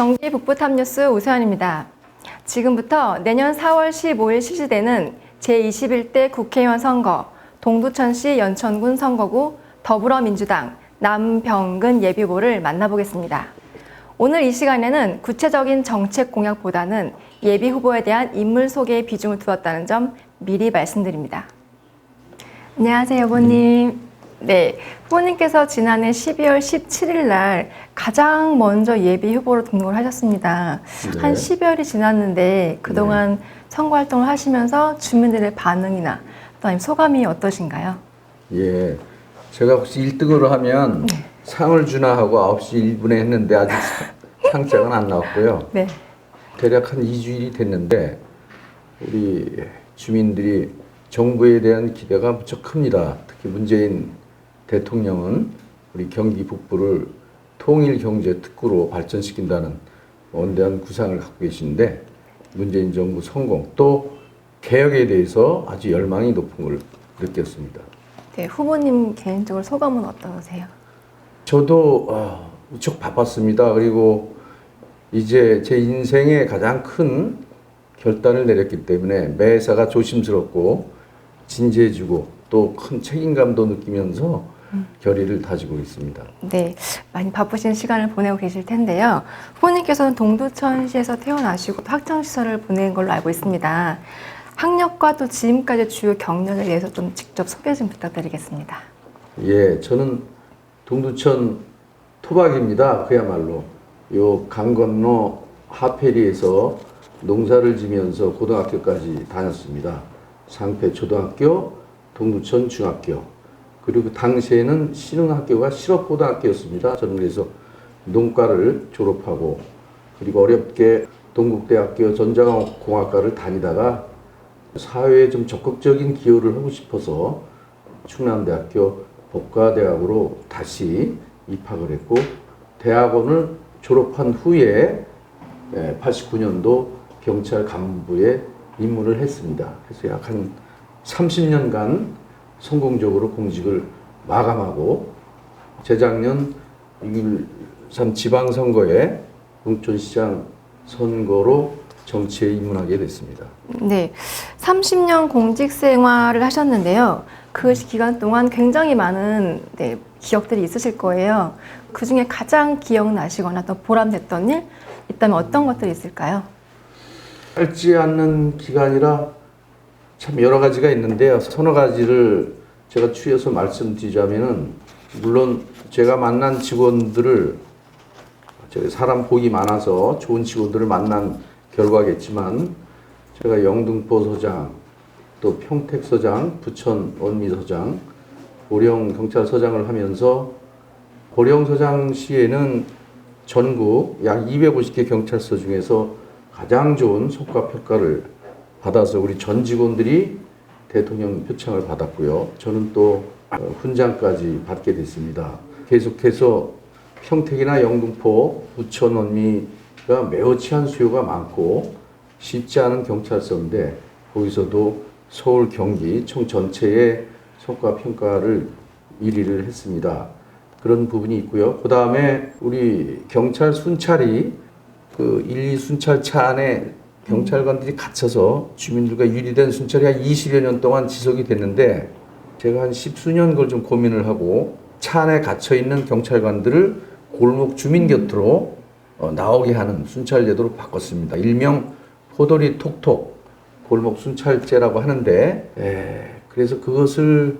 경기 북부탑뉴스 우세현입니다. 지금부터 내년 4월 15일 실시되는 제21대 국회의원 선거, 동두천시 연천군 선거구 더불어민주당 남병근 예비후보를 만나보겠습니다. 오늘 이 시간에는 구체적인 정책 공약보다는 예비후보에 대한 인물 소개에 비중을 두었다는 점 미리 말씀드립니다. 안녕하세요, 후보님. 네, 후보님께서 지난해 12월 17일 날 가장 먼저 예비 후보로 등록을 하셨습니다. 네. 한 10여일이 지났는데 그동안 선거 활동을 하시면서 주민들의 반응이나 또 아니면 소감이 어떠신가요? 예, 제가 혹시 1등으로 하면 상을 주나 하고 9시 1분에 했는데 아직 상장은 안 나왔고요. 네. 대략 한 2주일이 됐는데 우리 주민들이 정부에 대한 기대가 무척 큽니다. 특히 문재인 대통령은 우리 경기 북부를 통일경제특구로 발전시킨다는 원대한 구상을 갖고 계신데 문재인 정부 성공 또 개혁에 대해서 아주 열망이 높은 걸 느꼈습니다. 네, 후보님 개인적으로 소감은 어떠세요? 저도 무척 바빴습니다. 그리고 이제 제 인생의 가장 큰 결단을 내렸기 때문에 매사가 조심스럽고 진지해지고 또 큰 책임감도 느끼면서 결의를 다지고 있습니다. 네, 많이 바쁘신 시간을 보내고 계실 텐데요. 후보님께서는 동두천시에서 태어나시고 학창시절을 보낸 걸로 알고 있습니다. 학력과 또 지금까지 주요 경력에 대해서 좀 직접 소개 좀 부탁드리겠습니다. 예, 저는 동두천 토박입니다. 그야말로 요 강 건너 하페리에서 농사를 지면서 고등학교까지 다녔습니다. 상패초등학교, 동두천 중학교, 그리고 당시에는 신흥학교가 실업고등학교였습니다. 저는 그래서 농과를 졸업하고 그리고 어렵게 동국대학교 전자공학과를 다니다가 사회에 좀 적극적인 기여를 하고 싶어서 충남대학교 법과대학으로 다시 입학을 했고 대학원을 졸업한 후에 89년도 경찰 간부에 입문을 했습니다. 그래서 약 한 30년간 성공적으로 공직을 마감하고 재작년 6.13 지방선거에 동천시장 선거로 정치에 입문하게 됐습니다. 네, 30년 공직 생활을 하셨는데요. 그 기간 동안 굉장히 많은 기억들이 있으실 거예요. 그 중에 가장 기억나시거나 또 보람됐던 일 있다면 어떤 것들이 있을까요? 짧지 않는 기간이라 참 여러 가지가 있는데요. 서너 가지를 제가 추려서 말씀드리자면은 물론 제가 만난 직원들을 사람 복이 많아서 좋은 직원들을 만난 결과겠지만 제가 영등포서장, 또 평택서장, 부천 원미서장, 보령경찰서장을 하면서 보령서장시에는 전국 약 250개 경찰서 중에서 가장 좋은 성과평가를 받아서 우리 전 직원들이 대통령 표창을 받았고요. 저는 또 훈장까지 받게 됐습니다. 계속해서 평택이나 영등포, 부천, 원미가 매우 치안 수요가 많고 쉽지 않은 경찰서인데 거기서도 서울, 경기 총 전체의 성과평가를 1위를 했습니다. 그런 부분이 있고요. 그 다음에 우리 경찰 순찰이 그 1, 2 순찰차 안에 경찰관들이 갇혀서 주민들과 유리된 순찰이 한 20여 년 동안 지속이 됐는데 제가 한 10수년 그걸 좀 고민을 하고 차 안에 갇혀있는 경찰관들을 골목 주민 곁으로 나오게 하는 순찰 제도로 바꿨습니다. 일명 포도리 톡톡 골목 순찰제라고 하는데 그래서 그것을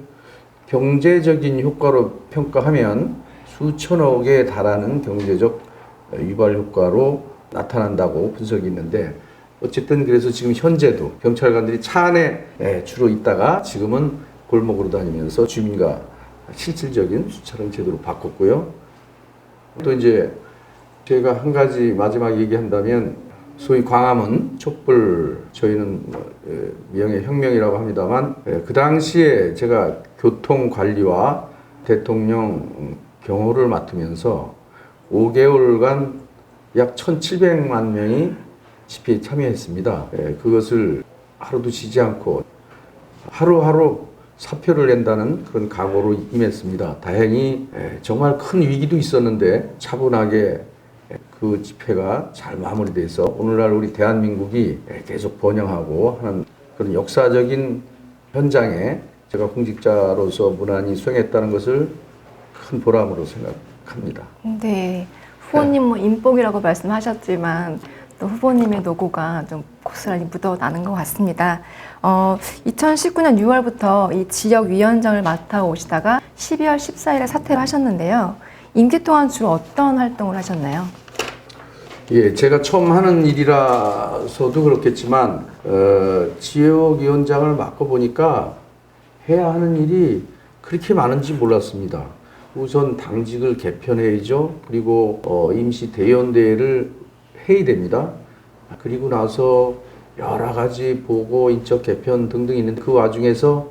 경제적인 효과로 평가하면 수천억에 달하는 경제적 유발 효과로 나타난다고 분석이 있는데 어쨌든 그래서 지금 현재도 경찰관들이 차 안에 주로 있다가 지금은 골목으로 다니면서 주민과 실질적인 수차를 제대로 바꿨고요. 또 이제 제가 한 가지 마지막 얘기한다면 소위 광화문 촛불 저희는 명예혁명이라고 합니다만 그 당시에 제가 교통관리와 대통령 경호를 맡으면서 5개월간 약 1,700만 명이 집회에 참여했습니다. 그것을 하루도 쉬지 않고 하루하루 사표를 낸다는 그런 각오로 임했습니다. 다행히 정말 큰 위기도 있었는데 차분하게 그 집회가 잘 마무리돼서 오늘날 우리 대한민국이 계속 번영하고 하는 그런 역사적인 현장에 제가 공직자로서 무난히 수행했다는 것을 큰 보람으로 생각합니다. 네, 후보님 뭐 인복이라고 말씀하셨지만 또 후보님의 노고가 좀 고스란히 묻어나는 것 같습니다. 2019년 6월부터 이 지역위원장을 맡아 오시다가 12월 14일에 사퇴를 하셨는데요. 임기 동안 주로 어떤 활동을 하셨나요? 예, 제가 처음 하는 일이라서도 그렇겠지만 지역위원장을 맡아보니까 해야 하는 일이 그렇게 많은지 몰랐습니다. 우선 당직을 개편해야죠. 그리고 임시 대의원대회를 해야 됩니다. 그리고 나서 여러 가지 보고 인적 개편 등등 있는데 그 와중에서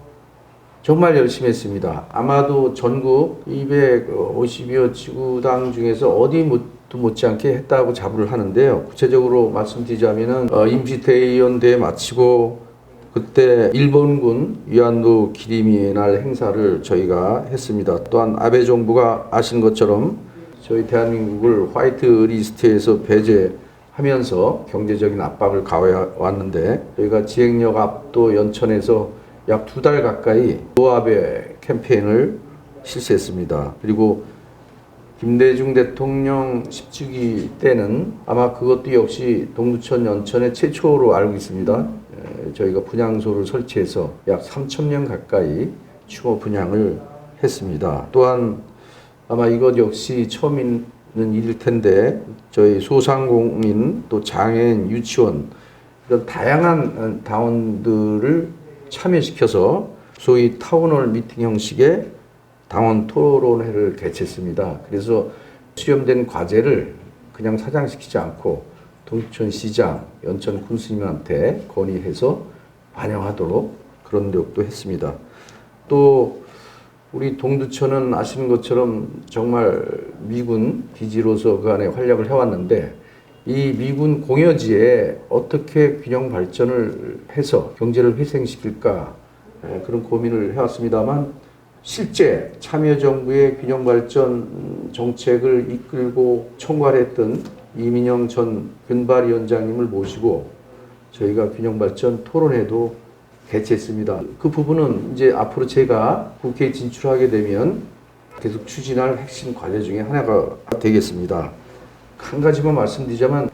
정말 열심히 했습니다. 아마도 전국 250여 지구당 중에서 어디 못지않게 했다고 자부를 하는데요. 구체적으로 말씀드리자면은 임시 대의원대회 마치고 그때 일본군 위안도 기림의 날 행사를 저희가 했습니다. 또한 아베 정부가 아시는 것처럼 저희 대한민국을 화이트 리스트에서 배제하면서 경제적인 압박을 가해 왔는데 저희가 지행역 앞도 연천에서 약 2달 가까이 노아베 캠페인을 실시했습니다. 그리고 김대중 대통령 10주기 때는 아마 그것도 역시 동두천 연천의 최초로 알고 있습니다. 저희가 분향소를 설치해서 약 3,000명 가까이 추모 분향을 했습니다. 또한 아마 이것 역시 처음 있는 일일 텐데 저희 소상공인 또 장애인 유치원 이런 다양한 당원들을 참여시켜서 소위 타운홀 미팅 형식의 당원 토론회를 개최했습니다. 그래서 수렴된 과제를 그냥 사장시키지 않고 동두천 시장, 연천 군수님한테 건의해서 반영하도록 그런 노력도 했습니다. 또 우리 동두천은 아시는 것처럼 정말 미군 기지로서 그 안에 활약을 해왔는데 이 미군 공여지에 어떻게 균형 발전을 해서 경제를 희생시킬까 그런 고민을 해왔습니다만 실제 참여정부의 균형 발전 정책을 이끌고 총괄했던 이민영 전 근발위원장님을 모시고 저희가 균형 발전 토론회도 개최했습니다. 그 부분은 이제 앞으로 제가 국회에 진출하게 되면 계속 추진할 핵심 과제 중에 하나가 되겠습니다. 한 가지만 말씀드리자면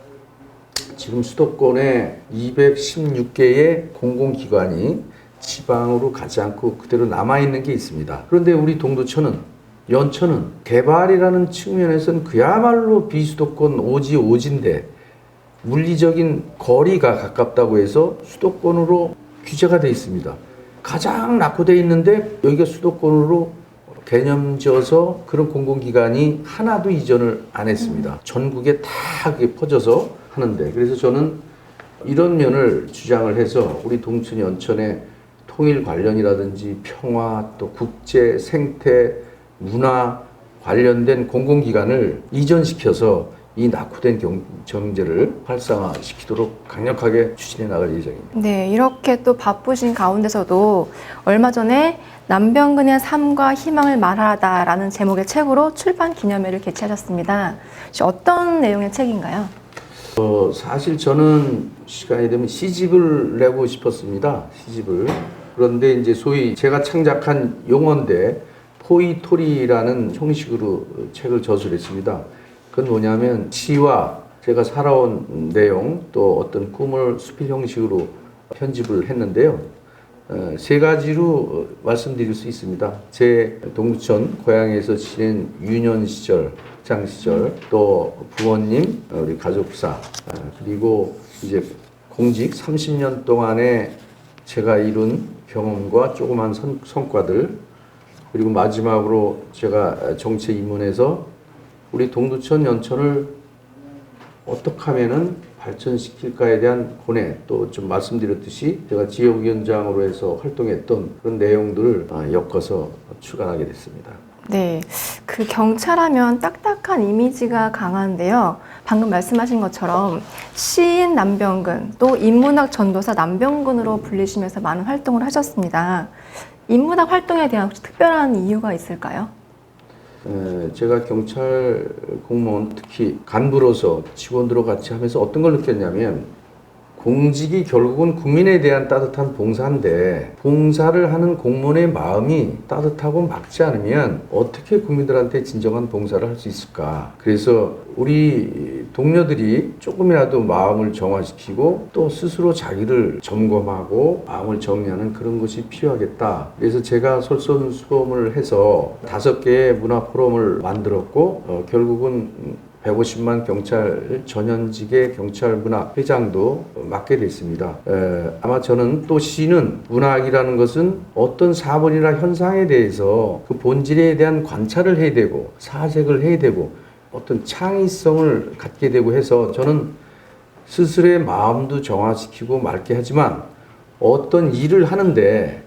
지금 수도권에 216개의 공공기관이 지방으로 가지 않고 그대로 남아있는 게 있습니다. 그런데 우리 동두천은 연천은 개발이라는 측면에서는 그야말로 비수도권 오지인데 물리적인 거리가 가깝다고 해서 수도권으로 규제가 되어 있습니다. 가장 낙후되어 있는데 여기가 수도권으로 개념져서 그런 공공기관이 하나도 이전을 안 했습니다. 전국에 다 그게 퍼져서 하는데 그래서 저는 이런 면을 주장을 해서 우리 동천 연천의 통일 관련이라든지 평화 또 국제 생태 문화 관련된 공공기관을 이전시켜서 이 낙후된 경제를 활성화시키도록 강력하게 추진해 나갈 예정입니다. 네, 이렇게 또 바쁘신 가운데서도 얼마 전에 남병근의 삶과 희망을 말하다라는 제목의 책으로 출판 기념회를 개최하셨습니다. 혹시 어떤 내용의 책인가요? 사실 저는 시간이 되면 시집을 내고 싶었습니다. 시집을. 그런데 이제 소위 제가 창작한 용어인데 포이토리라는 형식으로 책을 저술했습니다. 그건 뭐냐면 시와 제가 살아온 내용 또 어떤 꿈을 수필 형식으로 편집을 했는데요. 세 가지로 말씀드릴 수 있습니다. 제 동두천 고향에서 지낸 유년 시절, 학창 시절, 또 부모님, 우리 가족사, 그리고 이제 공직 30년 동안에 제가 이룬 경험과 조그만 성과들, 그리고 마지막으로 제가 정치에 입문해서 우리 동두천 연천을 어떻게 하면은 발전시킬까에 대한 고뇌, 또 좀 말씀드렸듯이 제가 지역위원장으로 해서 활동했던 그런 내용들을 엮어서 출간하게 됐습니다. 네, 그 경찰하면 딱딱한 이미지가 강한데요. 방금 말씀하신 것처럼 시인 남병근, 또 인문학 전도사 남병근으로 불리시면서 많은 활동을 하셨습니다. 인문학 활동에 대한 혹시 특별한 이유가 있을까요? 제가 경찰 공무원 특히 간부로서 직원들과 같이 하면서 어떤 걸 느꼈냐면 공직이 결국은 국민에 대한 따뜻한 봉사인데 봉사를 하는 공무원의 마음이 따뜻하고 막지 않으면 어떻게 국민들한테 진정한 봉사를 할 수 있을까. 그래서 우리 동료들이 조금이라도 마음을 정화시키고 또 스스로 자기를 점검하고 마음을 정리하는 그런 것이 필요하겠다. 그래서 제가 솔선수범을 해서 5개의 문화 포럼을 만들었고 결국은 150만 경찰 전현직의 경찰 문화 회장도 맡게 됐습니다. 아마 저는 또 시는 문학이라는 것은 어떤 사본이나 현상에 대해서 그 본질에 대한 관찰을 해야 되고 사색을 해야 되고 어떤 창의성을 갖게 되고 해서 저는 스스로의 마음도 정화시키고 맑게 하지만 어떤 일을 하는데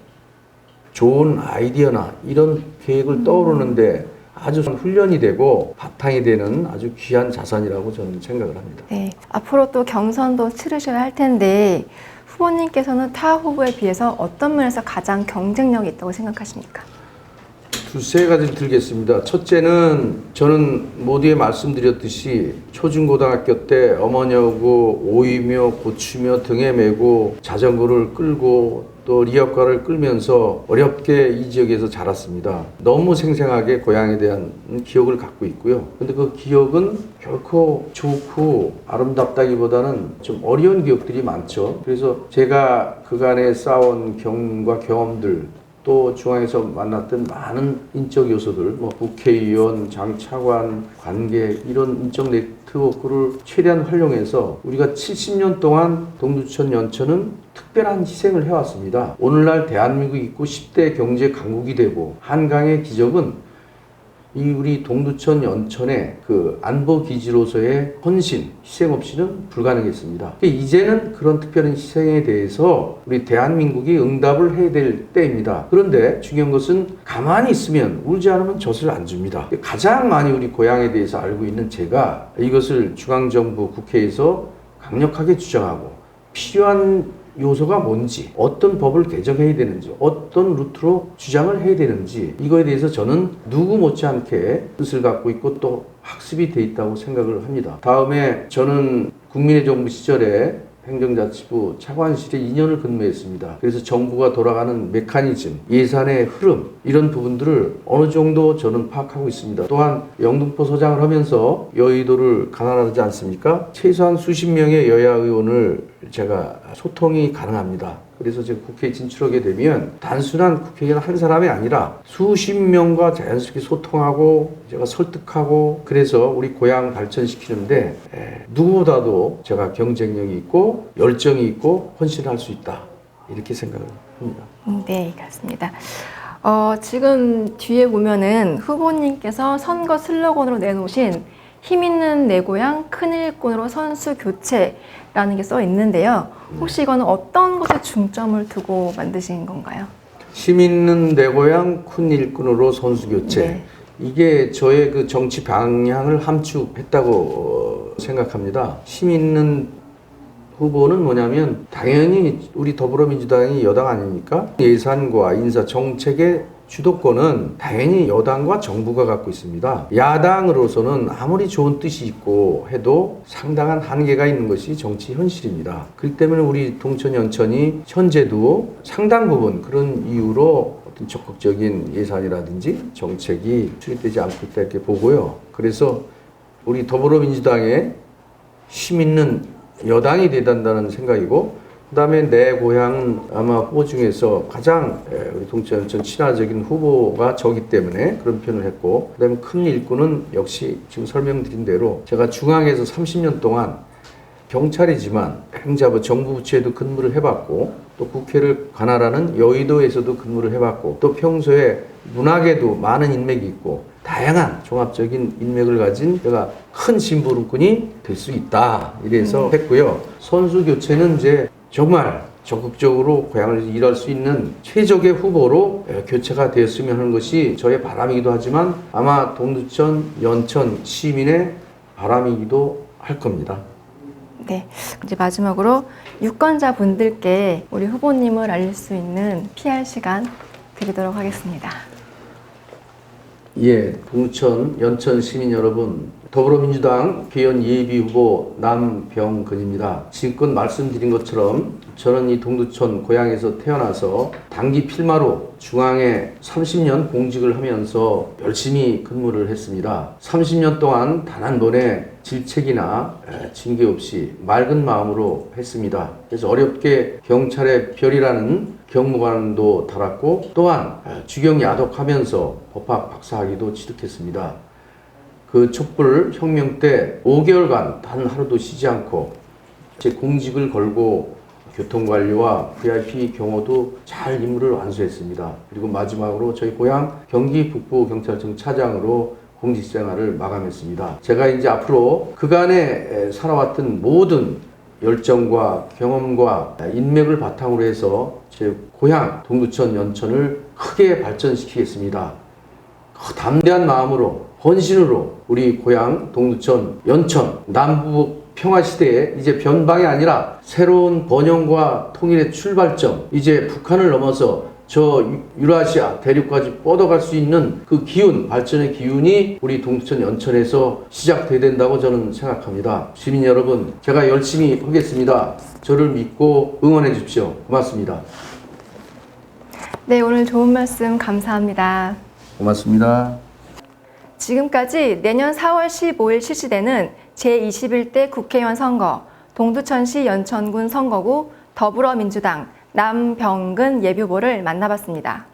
좋은 아이디어나 이런 계획을 떠오르는데 아주 훈련이 되고 바탕이 되는 아주 귀한 자산이라고 저는 생각을 합니다. 네, 앞으로 또 경선도 치르셔야 할 텐데 후보님께서는 타 후보에 비해서 어떤 면에서 가장 경쟁력이 있다고 생각하십니까? 2-3가지 들겠습니다. 첫째는 저는 모두에 말씀드렸듯이 초중고등학교 때 어머니하고 오이며 고추며 등에 메고 자전거를 끌고 또 리어카를 끌면서 어렵게 이 지역에서 자랐습니다. 너무 생생하게 고향에 대한 기억을 갖고 있고요. 근데 그 기억은 결코 좋고 아름답다기보다는 좀 어려운 기억들이 많죠. 그래서 제가 그간에 쌓아온 경험과 경험들 또 중앙에서 만났던 많은 인적 요소들, 뭐 국회의원, 장차관, 관계 이런 인적 네트워크를 최대한 활용해서 우리가 70년 동안 동두천 연천은 특별한 희생을 해왔습니다. 오늘날 대한민국이 있고 10대 경제 강국이 되고 한강의 기적은 이 우리 동두천 연천의 그 안보 기지로서의 헌신, 희생 없이는 불가능했습니다. 이제는 그런 특별한 희생에 대해서 우리 대한민국이 응답을 해야 될 때입니다. 그런데 중요한 것은 가만히 있으면 울지 않으면 젖을 안 줍니다. 가장 많이 우리 고향에 대해서 알고 있는 제가 이것을 중앙정부 국회에서 강력하게 주장하고 필요한 요소가 뭔지, 어떤 법을 개정해야 되는지, 어떤 루트로 주장을 해야 되는지 이거에 대해서 저는 누구 못지않게 뜻을 갖고 있고 또 학습이 돼 있다고 생각을 합니다. 다음에 저는 국민의 정부 시절에 행정자치부 차관실에 2년을 근무했습니다. 그래서 정부가 돌아가는 메커니즘, 예산의 흐름 이런 부분들을 어느 정도 저는 파악하고 있습니다. 또한 영등포 서장을 하면서 여의도를 가난하지 않습니까? 최소한 수십 명의 여야 의원을 제가 소통이 가능합니다. 그래서 제가 국회에 진출하게 되면 단순한 국회의원 한 사람이 아니라 수십 명과 자연스럽게 소통하고 제가 설득하고 그래서 우리 고향 발전시키는데 누구보다도 제가 경쟁력이 있고 열정이 있고 헌신할 수 있다 이렇게 생각을 합니다. 네, 그렇습니다. 지금 뒤에 보면은 후보님께서 선거 슬로건으로 내놓으신 힘있는 내 고향 큰 일꾼으로 선수 교체라는 게 써 있는데요. 혹시 이거는 어떤 것에 중점을 두고 만드신 건가요? 힘있는 내 고향 큰 일꾼으로 선수 교체. 네. 이게 저의 그 정치 방향을 함축했다고 생각합니다. 힘있는 후보는 뭐냐면 당연히 우리 더불어민주당이 여당 아닙니까? 예산과 인사 정책의 주도권은 당연히 여당과 정부가 갖고 있습니다. 야당으로서는 아무리 좋은 뜻이 있고 해도 상당한 한계가 있는 것이 정치 현실입니다. 그렇기 때문에 우리 동천 연천이 현재도 상당 부분 그런 이유로 어떤 적극적인 예산이라든지 정책이 수립되지 않고 있다 이렇게 보고요. 그래서 우리 더불어민주당의 힘 있는 여당이 돼야된다는 생각이고 그 다음에 내 고향은 아마 후보 중에서 가장 우리 동천 연천 친화적인 후보가 저기 때문에 그런 표현을 했고 그 다음에 큰 일꾼은 역시 지금 설명드린 대로 제가 중앙에서 30년 동안 경찰이지만 행자부 정부 부처에도 근무를 해봤고 또 국회를 관할하는 여의도에서도 근무를 해봤고 또 평소에 문학에도 많은 인맥이 있고 다양한 종합적인 인맥을 가진 제가 큰 심부름꾼이 될 수 있다 이래서 했고요. 선수 교체는 이제 정말 적극적으로 고향을 일할 수 있는 최적의 후보로 교체가 되었으면 하는 것이 저의 바람이기도 하지만 아마 동두천 연천 시민의 바람이기도 할 겁니다. 네, 이제 마지막으로 유권자분들께 우리 후보님을 알릴 수 있는 PR 시간 드리도록 하겠습니다. 예, 동천, 연천 시민 여러분, 더불어민주당 국회의원 예비후보 남병근입니다. 지금껏 말씀드린 것처럼 저는 이 동두천 고향에서 태어나서 단기 필마로 중앙에 30년 공직을 하면서 열심히 근무를 했습니다. 30년 동안 단 한 번의 질책이나 징계 없이 맑은 마음으로 했습니다. 그래서 어렵게 경찰의 별이라는 경무관도 달았고 또한 주경 야독하면서 법학 박사학위도 취득했습니다. 그 촛불 혁명 때 5개월간 단 하루도 쉬지 않고 제 공직을 걸고 교통관리와 VIP 경호도 잘 임무를 완수했습니다. 그리고 마지막으로 저희 고향 경기 북부경찰청 차장으로 공직생활을 마감했습니다. 제가 이제 앞으로 그간에 살아왔던 모든 열정과 경험과 인맥을 바탕으로 해서 제 고향 동두천 연천을 크게 발전시키겠습니다. 담대한 마음으로 헌신으로 우리 고향 동두천 연천 남북 평화시대에 이제 변방이 아니라 새로운 번영과 통일의 출발점, 이제 북한을 넘어서 저 유라시아 대륙까지 뻗어갈 수 있는 그 기운, 발전의 기운이 우리 동두천 연천에서 시작돼야 된다고 저는 생각합니다. 시민 여러분, 제가 열심히 하겠습니다. 저를 믿고 응원해 주십시오. 고맙습니다. 네, 오늘 좋은 말씀 감사합니다. 고맙습니다. 지금까지 내년 4월 15일 실시되는 제21대 국회의원 선거, 동두천시 연천군 선거구 더불어민주당 남병근 예비후보를 만나봤습니다.